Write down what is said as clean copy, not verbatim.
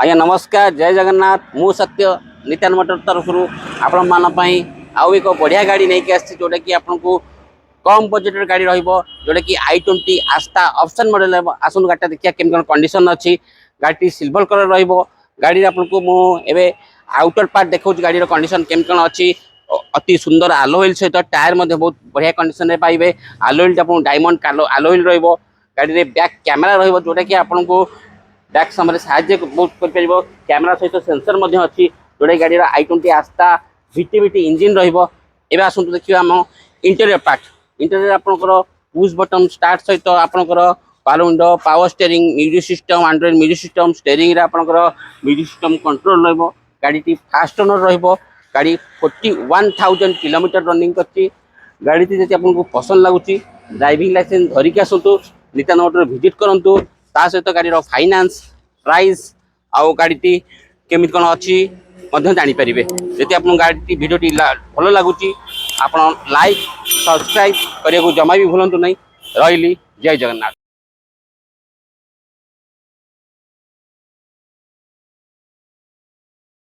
आज्ञा नमस्कार जय जगन्नाथ मु सत्य नित्यान मोटर तरफ आपण मान आउ एक बढ़िया गाड़ी नहीं आसी जोटा कि आपन को कम बजेट गाड़ी रोटा कि i20 आस्था ऑप्शन मॉडल आसन गाड़ी देखिए केम कंडीशन अच्छी गाड़ी सिल्वर कलर गाड़ी आपन को मुझे आउटर पार्ट देखा गाड़ी कंडीशन केम अच्छी अति सुंदर आलोइल सहित टायर बहुत बढ़िया कंडीशन में पाइबे आलोइल डायमंड आलोइल गाड़ी में बैक कैमेरा रोटा कि आपन को बैक समय साहाଯ୍य बहुत कर कैमेरा सहित सेंसर अच्छी जोटा गाड़ी i20 आस्था भिटी इंजिन रे आसतु देखिए आम इंटेरियर पार्ट इंटेरियर आपंकर पुश बटन स्टार्ट सहित आपंकर power window power steering music system Android music system steering आपंकर म्यूजिक सिस्टम कंट्रोल गाड़ी फास्ट ओनर गाड़ी 41,000 किलोमीटर रनिंग कर गाड़ी जी आपको पसंद लगुच ड्राइविंग लाइसेंस धरिकी आसतु नित्यान मोटर विजिट करूँ ता सहित गाड़ी फाइनान्स प्राइस आउ गाड़ी केमी कौन अच्छी जानीपर जब आप गाड़ी भिडियोटी भल लगुच आप लाइक सब्सक्राइब करने को जमा भी भूलु नहीं रही जय जगन्नाथ।